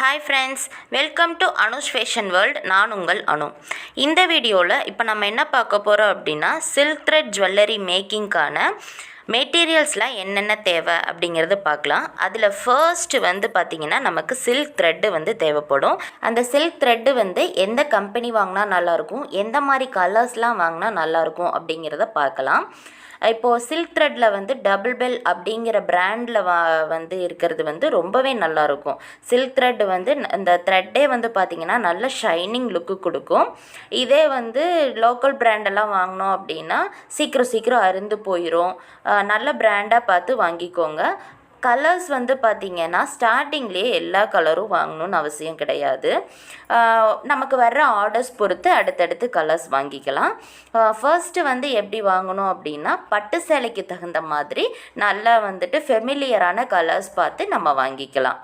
Hi friends, welcome to Anush fashion world. நான் உங்கள் அனு. இந்த வீடியோவில் இப்போ நம்ம என்ன பார்க்க போகிறோம் அப்படின்னா, சில்க் த்ரெட் ஜுவல்லரி மேக்கிங்க்கான மெட்டீரியல்ஸ்லாம் என்னென்ன தேவை அப்படிங்கிறது பார்க்கலாம். அதில் ஃபர்ஸ்ட் பார்த்திங்கன்னா நமக்கு சில்க் த்ரெட்டு தேவைப்படும். அந்த சில்க் த்ரெட்டு எந்த கம்பெனி வாங்கினா நல்லாயிருக்கும், எந்த மாதிரி கலர்ஸ்லாம் வாங்கினா நல்லாயிருக்கும் அப்படிங்கிறத பார்க்கலாம். இப்போது சில்க் த்ரெட்டில் டபுள் பெல் அப்படிங்கிற பிராண்டில் இருக்கிறது ரொம்பவே நல்லாயிருக்கும். சில்க் த்ரெட் இந்த த்ரெட்டே பார்த்திங்கன்னா நல்ல ஷைனிங் லுக்கு கொடுக்கும். இதே லோக்கல் பிராண்டெல்லாம் வாங்கினோம் அப்படின்னா சீக்கிரம் அருந்து போயிடும். நல்ல பிராண்டாக பார்த்து வாங்கிக்கோங்க. கலர்ஸ் பார்த்திங்கன்னா ஸ்டார்டிங்லேயே எல்லா கலரும் வாங்கணும்னு அவசியம் கிடையாது. நமக்கு வர்ற ஆர்டர்ஸ் பொறுத்து அடுத்தடுத்து கலர்ஸ் வாங்கிக்கலாம். ஃபர்ஸ்ட்டு எப்படி வாங்கணும் அப்படின்னா, பட்டு சேலைக்கு தகுந்த மாதிரி நல்லா ஃபெமிலியரான கலர்ஸ் பார்த்து நம்ம வாங்கிக்கலாம்.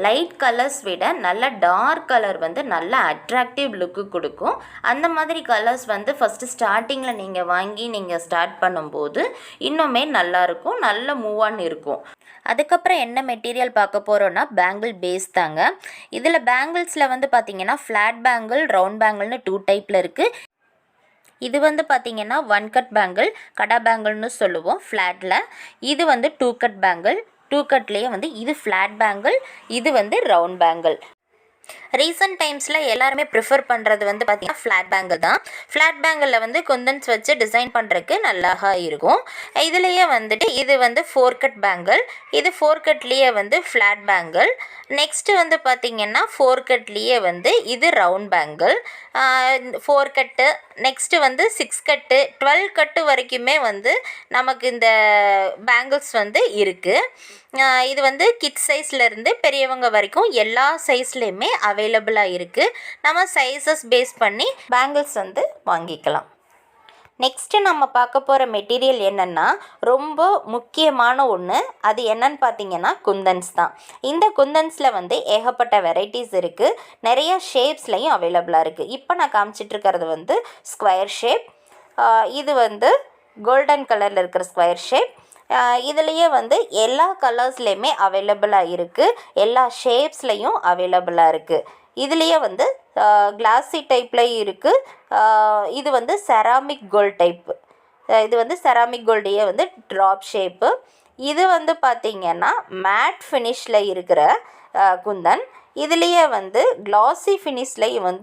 லைட் கலர்ஸ் விட நல்ல டார்க் கலர் நல்ல அட்ராக்டிவ் லுக்கு கொடுக்கும். அந்த மாதிரி கலர்ஸ் ஃபஸ்ட்டு ஸ்டார்டிங்கில் நீங்கள் வாங்கி நீங்கள் ஸ்டார்ட் பண்ணும்போது இன்னுமே நல்லாயிருக்கும், நல்ல மூவ் ஆன் இருக்கும். அதுக்கப்புறம் என்ன மெட்டீரியல் பார்க்க போகிறோன்னா, பேங்கிள் பேஸ் தாங்க. இதில் பேங்கிள்ஸில் பார்த்திங்கன்னா ஃப்ளாட் பேங்கிள், ரவுண்ட் பேங்கிள்னு 2 டைப்பில் இருக்குது. இது பார்த்திங்கன்னா 1 கட் பேங்கிள், கடா பேங்கிள்னு சொல்லுவோம் ஃப்ளாட்டில். இது 2 கட் பேங்கிள். 2 கட்லேயே இது ஃப்ளாட் பேங்கிள், இது ரவுண்ட் பேங்கிள். ரீசன்ட் டைம்ஸில் எல்லாருமே ப்ரிஃபர் பண்ணுறது பார்த்திங்கன்னா ஃப்ளாட் பேங்கிள் தான். ஃப்ளாட் பேங்கிளில் குந்தன்ஸ் வச்சு டிசைன் பண்ணுறதுக்கு நல்லா இருக்கும். இதுலேயே இது 4 கட் பேங்கிள். இது 4 கட்லேயே ஃப்ளாட் பேங்கிள். நெக்ஸ்ட்டு பார்த்திங்கன்னா 4 கட்லேயே இது ரவுண்ட் பேங்கிள். 4 கட்டு, நெக்ஸ்ட்டு 6 கட்டு, 12 கட்டு வரைக்குமே நமக்கு இந்த பேங்கிள்ஸ் இருக்குது. இது கிட்ஸ் சைஸ்லேருந்து பெரியவங்க வரைக்கும் எல்லா சைஸ்லேயுமே அவைலபிளாக இருக்குது. நம்ம சைஸஸ் பேஸ் பண்ணி பேங்கிள்ஸ் வாங்கிக்கலாம். நெக்ஸ்ட்டு நம்ம பார்க்க போகிற மெட்டீரியல் என்னென்னா, ரொம்ப முக்கியமான ஒன்று. அது என்னன்னு பார்த்தீங்கன்னா குந்தன்ஸ் தான். இந்த குந்தன்ஸில் ஏகப்பட்ட வெரைட்டிஸ் இருக்குது. நிறைய ஷேப்ஸ்லையும் அவைலபிளாக இருக்குது. இப்போ நான் காமிச்சிட்ருக்கிறது ஸ்கொயர் ஷேப். இது கோல்டன் கலரில் இருக்கிற ஸ்கொயர் ஷேப். இதுலேயே எல்லா கலர்ஸ்லேயுமே அவைலபிளாக இருக்குது. எல்லா ஷேப்ஸ்லேயும் அவைலபிளாக இருக்குது. இதுலேயே கிளாஸி டைப்லேயும் இருக்குது. இது செராமிக் கோல்ட் டைப்பு. இது செராமிக் கோல்டையே ட்ராப் ஷேப்பு. இது பார்த்திங்கன்னா மேட் ஃபினிஷில் இருக்கிற குந்தன். இதுலேயே கிளாஸி ஃபினிஷ்லேயும்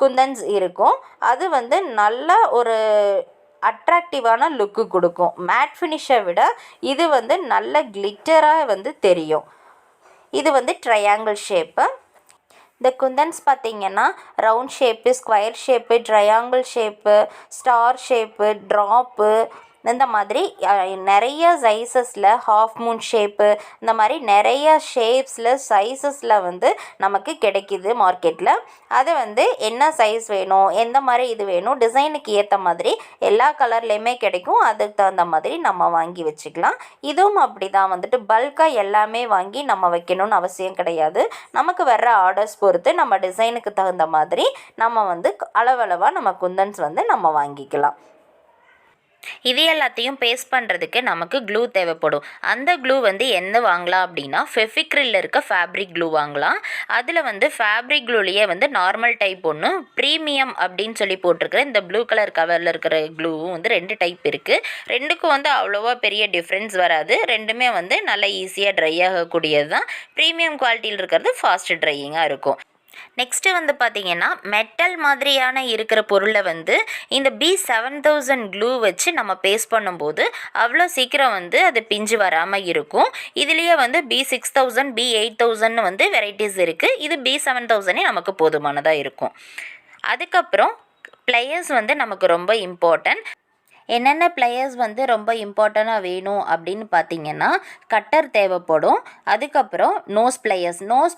குந்தன்ஸ் இருக்கும். அது நல்ல ஒரு அட்ராக்டிவான லுக்கு கொடுக்கும். மேட் ஃபினிஷை விட இது நல்ல கிளிட்டராக தெரியும். இது ட்ரையாங்கிள் ஷேப்பு. இந்த குந்தன்ஸ் பார்த்திங்கன்னா round shape, square shape, triangle shape, star shape, drop, இந்த மாதிரி நிறைய சைஸஸில், ஹாஃப் மூன் ஷேப்பு, இந்த மாதிரி நிறைய ஷேப்ஸில், சைஸஸில் நமக்கு கிடைக்கிது மார்க்கெட்டில். அது என்ன சைஸ் வேணும், எந்த மாதிரி இது வேணும், டிசைனுக்கு ஏற்ற மாதிரி எல்லா கலர்லேயுமே கிடைக்கும். அதுக்கு தகுந்த மாதிரி நம்ம வாங்கி வச்சுக்கலாம். இதுவும் அப்படி தான் பல்காக எல்லாமே வாங்கி நம்ம வைக்கணும்னு அவசியம் கிடையாது. நமக்கு வர்ற ஆர்டர்ஸ் பொறுத்து நம்ம டிசைனுக்கு தகுந்த மாதிரி நம்ம அளவளவாக நம்ம குந்தன்ஸ் நம்ம வாங்கிக்கலாம். இது எல்லாத்தையும் பேஸ்ட் பண்ணுறதுக்கு நமக்கு க்ளூ தேவைப்படும். அந்த க்ளூ என்ன வாங்கலாம் அப்படின்னா, ஃபெவிக்ரில் இருக்க ஃபேப்ரிக் க்ளூ வாங்கலாம். அதில் ஃபேப்ரிக் க்ளூலேயே நார்மல் டைப் ஒன்று, ப்ரீமியம் அப்படின்னு சொல்லி போட்டிருக்கிற இந்த ப்ளூ கலர் கவரில் இருக்கிற க்ளூவும் 2 டைப் இருக்குது. ரெண்டுக்கும் அவ்வளோவா பெரிய டிஃப்ரென்ஸ் வராது. ரெண்டுமே நல்லா ஈஸியாக ட்ரை ஆகக்கூடியது தான். ப்ரீமியம் குவாலிட்டியில் இருக்கிறது ஃபாஸ்ட் ட்ரையிங்காக இருக்கும். நெக்ஸ்ட்டு பார்த்திங்கன்னா மெட்டல் மாதிரியான இருக்கிற பொருளை இந்த B7000 க்ளூ வச்சு நம்ம பேஸ்ட் பண்ணும்போது அவ்வளோ சீக்கிரம் அது பிஞ்சு வராமல் இருக்கும். இதுலேயே B6000, B8000 வெரைட்டிஸ் இருக்குது. இது B7000 நமக்கு போதுமானதாக இருக்கும். அதுக்கப்புறம் ப்ளையர்ஸ் நமக்கு ரொம்ப இம்பார்ட்டன்ட். என்னென்ன ப்ளையர்ஸ் ரொம்ப இம்பார்ட்டண்ட்டாக வேணும் அப்படின்னு பார்த்திங்கன்னா, கட்டர் தேவைப்படும். அதுக்கப்புறம் நோஸ்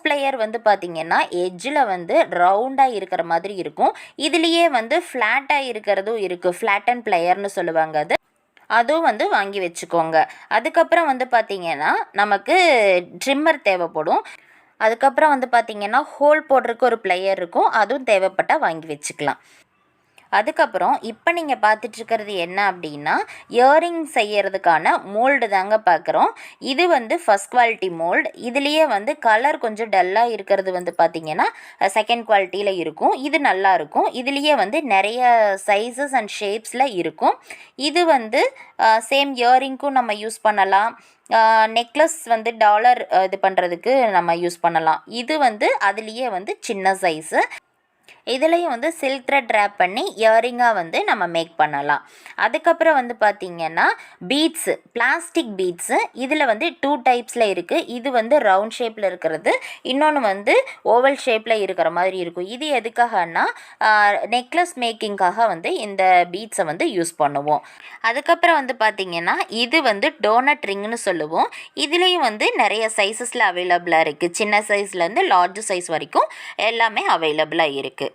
ப்ளையர் பார்த்திங்கன்னா எட்ஜில் ரவுண்டாக இருக்கிற மாதிரி இருக்கும். இதுலேயே ஃப்ளாட்டாக இருக்கிறதும் இருக்குது. ஃப்ளாட்டன் ப்ளையர்னு சொல்லுவாங்க. அதுவும் வாங்கி வச்சுக்கோங்க. அதுக்கப்புறம் பார்த்திங்கன்னா நமக்கு ட்ரிம்மர் தேவைப்படும். அதுக்கப்புறம் பார்த்திங்கன்னா ஹோல் போடுறதுக்கு ஒரு ப்ளையர் இருக்கும். அதுவும் தேவைப்பட்டால் வாங்கி வச்சுக்கலாம். அதுக்கப்புறம் இப்போ நீங்கள் பார்த்துட்ருக்கிறது என்ன அப்படின்னா இயரிங் செய்யறதுக்கான மோல்டு தாங்க பார்க்குறோம். இது வந்து ஃபஸ்ட் குவாலிட்டி மோல்டு. இதுலேயே வந்து கலர் கொஞ்சம் டல்லாக இருக்கிறது வந்து பார்த்திங்கன்னா செகண்ட் குவாலிட்டியில் இருக்கும். இது நல்லா இருக்கும். இதுலேயே வந்து நிறைய சைஸஸ் அண்ட் ஷேப்ஸில் இருக்கும். இது வந்து சேம் இயரிங்க்கும் நம்ம யூஸ் பண்ணலாம். நெக்லஸ் வந்து டாலர் இது பண்ணுறதுக்கு நம்ம யூஸ் பண்ணலாம். இது வந்து அதுலேயே வந்து சின்ன சைஸு. இதுலேயும் வந்து சில்க் த்ரெட் ட்ராப் பண்ணி இயரிங்காக வந்து நம்ம மேக் பண்ணலாம். அதுக்கப்புறம் வந்து பார்த்திங்கன்னா பீட்ஸு, பிளாஸ்டிக் பீட்ஸு. இதில் வந்து 2 டைப்ஸில் இருக்குது. இது வந்து ரவுண்ட் ஷேப்பில் இருக்கிறது, இன்னொன்று வந்து ஓவல் ஷேப்பில் இருக்கிற மாதிரி இருக்கும். இது எதுக்காகனா நெக்லஸ் மேக்கிங்காக வந்து இந்த பீட்ஸை வந்து யூஸ் பண்ணுவோம். அதுக்கப்புறம் வந்து பார்த்திங்கன்னா இது வந்து டோனட் ரிங்னு சொல்லுவோம். இதுலேயும் வந்து நிறைய சைஸஸில் அவைலபிளாக இருக்குது. சின்ன சைஸ்லேருந்து லார்ஜ் சைஸ் வரைக்கும் எல்லாமே அவைலபிளாக இருக்குது.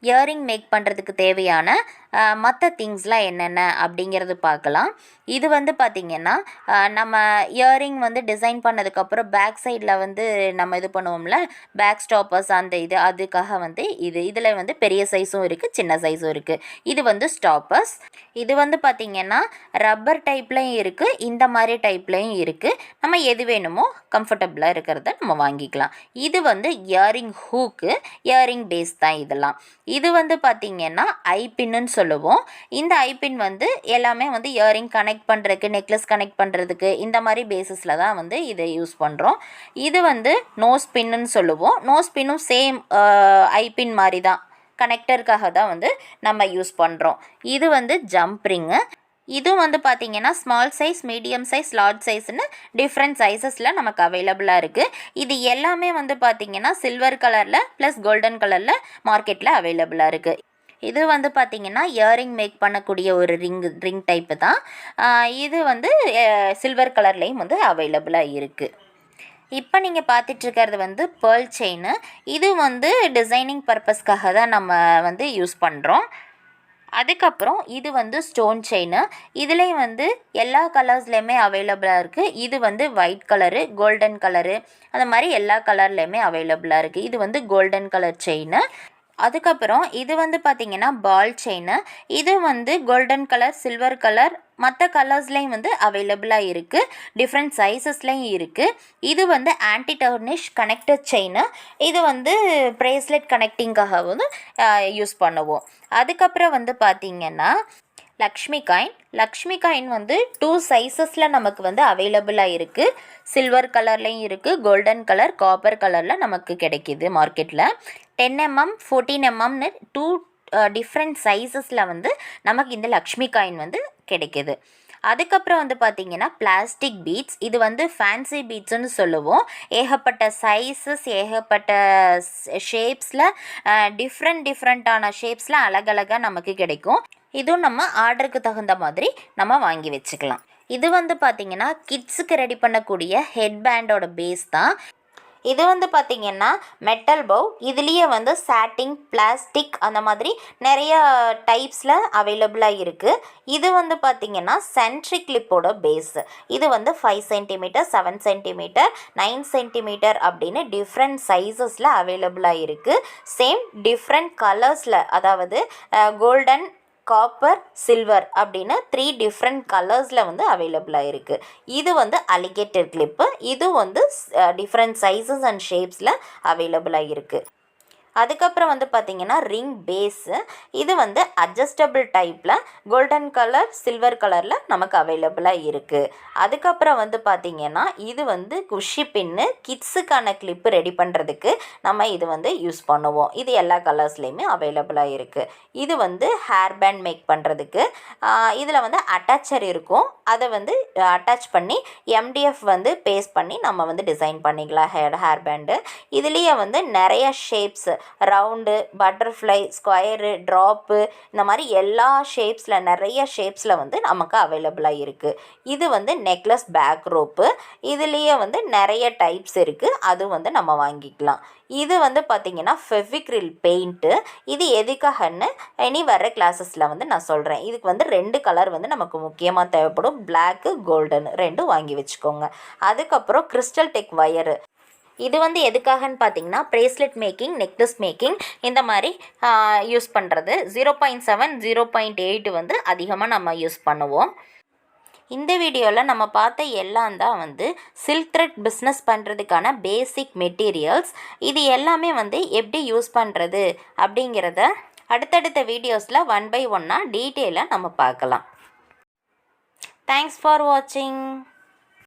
இயரிங் மேக் பண்ணுறதுக்கு தேவையான மற்ற திங்ஸ்லாம் என்னென்ன அப்படிங்கிறது பார்க்கலாம். இது வந்து பார்த்திங்கன்னா நம்ம இயரிங் வந்து டிசைன் பண்ணதுக்கப்புறம் பேக் சைடில் வந்து நம்ம இது பண்ணுவோம்ல, பேக் ஸ்டாப்பர்ஸ் அந்த இது, அதுக்காக வந்து இதில் வந்து பெரிய சைஸும் இருக்குது, சின்ன சைஸும் இருக்குது. இது வந்து ஸ்டாப்பர்ஸ். இது வந்து பார்த்திங்கன்னா ரப்பர் டைப்லையும் இருக்குது, இந்த மாதிரி டைப்லையும் இருக்குது. நம்ம எது வேணுமோ கம்ஃபர்டபுளாக இருக்கிறத நம்ம வாங்கிக்கலாம். இது வந்து இயரிங் ஹூக்கு, இயரிங் பேஸ் தான் இதெல்லாம். இது வந்து பார்த்திங்கன்னா ஐபின்னு சொல்லுவோம். இந்த ஐபின் வந்து எல்லாமே வந்து இயரிங் கனெக்ட் பண்ணுறதுக்கு, நெக்லஸ் கனெக்ட் பண்ணுறதுக்கு இந்த மாதிரி பேஸிஸில் தான் வந்து இதை யூஸ் பண்ணுறோம். இது வந்து நோஸ் பின்னு சொல்லுவோம். நோஸ் பின்னும் சேம் ஐபின் மாதிரி தான், கனெக்டருக்காக தான் வந்து நம்ம யூஸ் பண்ணுறோம். இது வந்து ஜம்ப் ரிங்கு. இதுவும் வந்து பார்த்திங்கன்னா small size, medium size, large சைஸ்னு டிஃப்ரெண்ட் சைஸஸில் நமக்கு அவைலபிளாக இருக்குது. இது எல்லாமே வந்து பார்த்திங்கன்னா சில்வர் கலரில் ப்ளஸ் கோல்டன் கலரில் மார்க்கெட்டில் அவைலபிளாக இருக்குது. இது வந்து பார்த்திங்கன்னா இயரிங் மேக் பண்ணக்கூடிய ஒரு ரிங் டைப்பு தான். இது வந்து சில்வர் கலர்லேயும் வந்து அவைலபிளாக இருக்குது. இப்போ நீங்கள் பார்த்துட்ருக்கிறது வந்து பேர்ல் செயின். இது வந்து டிசைனிங் பர்பஸ்க்காக தான் நம்ம வந்து யூஸ் பண்ணுறோம். அதுக்கப்புறம் இது வந்து ஸ்டோன் செயின். இதுலேயும் வந்து எல்லா கலர்ஸ்லேயுமே அவைலபிளாக இருக்குது. இது வந்து ஒயிட் கலரு, கோல்டன் கலரு, அந்த மாதிரி எல்லா கலர்லேயுமே அவைலபிளாக இருக்குது. இது வந்து கோல்டன் கலர் செயின். அதுக்கப்புறம் இது வந்து பார்த்திங்கன்னா பால் செயின். இது வந்து கோல்டன் கலர், சில்வர் கலர், மற்ற கலர்ஸ்லேயும் வந்து அவைலபிளாக இருக்குது. டிஃப்ரெண்ட் சைஸஸ்லேயும் இருக்குது. இது வந்து ஆன்டி டர்னிஷ் கனெக்டட் செயின். இது வந்து ப்ரேஸ்லெட் கனெக்டிங்காக வந்து யூஸ் பண்ணுவோம். அதுக்கப்புறம் வந்து பார்த்திங்கன்னா லக்ஷ்மி காயின் வந்து 2 சைஸஸில் நமக்கு வந்து அவைலபிளாக இருக்குது. சில்வர் கலர்லேயும் இருக்குது, கோல்டன் கலர், காப்பர் கலரில் நமக்கு கிடைக்கிது மார்க்கெட்டில். 10mm 14mmனு 2 டிஃப்ரெண்ட் சைஸஸில் வந்து நமக்கு இந்த லக்ஷ்மி காயின் வந்து கிடைக்கிது. அதுக்கப்புறம் வந்து பார்த்திங்கன்னா பிளாஸ்டிக் பீட்ஸ். இது வந்து ஃபேன்சி பீட்ஸுன்னு சொல்லுவோம். ஏகப்பட்ட சைஸஸ், ஏகப்பட்ட ஷேப்ஸில், டிஃப்ரெண்ட்டான ஷேப்ஸில் அழகழகாக நமக்கு கிடைக்கும். இதுவும் நம்ம ஆர்டருக்கு தகுந்த மாதிரி நம்ம வாங்கி வச்சுக்கலாம். இது வந்து பார்த்திங்கன்னா கிட்ஸுக்கு ரெடி பண்ணக்கூடிய ஹெட் பேண்டோட பேஸ் தான். இது வந்து பார்த்திங்கன்னா மெட்டல் பவு. இதுலேயே வந்து சாட்டிங், பிளாஸ்டிக் அந்த மாதிரி நிறைய டைப்ஸில் அவைலபிளாக இருக்குது. இது வந்து பார்த்திங்கன்னா சென்ட்ரிக் கிளிப்போட பேஸு. இது வந்து 5 cm, 7 cm, 9 cm அப்படின்னு டிஃப்ரெண்ட் சைஸஸில் அவைலபிளாக இருக்குது. சேம் டிஃப்ரெண்ட் கலர்ஸில், அதாவது கோல்டன், காப்பர், சில்வர் அப்படின்னு 3 டிஃப்ரெண்ட் கலர்ஸில் வந்து அவைலபிளாக இருக்குது. இது வந்து அலிகேட்டர் கிளிப்பு. இது வந்து டிஃப்ரெண்ட் சைஸஸ் அண்ட் ஷேப்ஸில் அவைலபிளாக இருக்குது. அதுக்கப்புறம் வந்து பார்த்திங்கன்னா ரிங் பேஸு. இது வந்து அட்ஜஸ்டபிள் டைப்பில் கோல்டன் கலர், சில்வர் கலரில் நமக்கு அவைலபிளாக இருக்குது. அதுக்கப்புறம் வந்து பார்த்திங்கன்னா இது வந்து குஷி பின்னு, கிட்ஸுக்கான கிளிப்பு ரெடி பண்ணுறதுக்கு நம்ம இது வந்து யூஸ் பண்ணுவோம். இது எல்லா கலர்ஸ்லேயுமே அவைலபிளாக இருக்குது. இது வந்து ஹேர் பேண்ட் மேக் பண்ணுறதுக்கு. இதில் வந்து அட்டாச்சர் இருக்கும். அதை வந்து அட்டாச் பண்ணி எம்டிஎஃப் வந்து பேஸ்ட் பண்ணி நம்ம வந்து டிசைன் பண்ணிக்கலாம் ஹேர் பேண்டு. இதுலேயே வந்து நிறைய shapes, round, butterfly, square, drop, இந்த மாதிரி எல்லா ஷேப்ஸில், நிறைய ஷேப்ஸில் வந்து நமக்கு அவைலபிளாக இருக்குது. இது வந்து நெக்லஸ் பேக் ரோப்பு. இதுலேயே வந்து நிறைய டைப்ஸ் இருக்குது. அது வந்து நம்ம வாங்கிக்கலாம். இது வந்து பார்த்திங்கன்னா ஃபெவிக்ரில் பெயிண்ட்டு. இது எதுக்காகன்னு இனி வர கிளாஸஸில் வந்து நான் சொல்கிறேன். இதுக்கு வந்து 2 கலர் வந்து நமக்கு முக்கியமாக தேவைப்படும். பிளாக்கு, கோல்டன் 2 வாங்கி வச்சுக்கோங்க. அதுக்கப்புறம் கிறிஸ்டல் டெக் வயரு. இது வந்து எதுக்காகன்னு பார்த்தீங்கன்னா ப்ரேஸ்லெட் மேக்கிங், நெக்லஸ் மேக்கிங் இந்த மாதிரி யூஸ் பண்ணுறது. 0.7 0.8 வந்து அதிகமாக நம்ம யூஸ் பண்ணுவோம். இந்த வீடியோவில் நம்ம பார்த்த எல்லாம் தான் வந்து சில்க் த்ரெட் பிஸ்னஸ் பண்ணுறதுக்கான பேசிக் மெட்டீரியல்ஸ். இது எல்லாமே வந்து எப்படி யூஸ் பண்ணுறது அப்படிங்கிறத அடுத்தடுத்த வீடியோஸில் 1 by 1 டீட்டெயிலாக நம்ம பார்க்கலாம். தேங்க்ஸ் ஃபார் வாட்சிங்.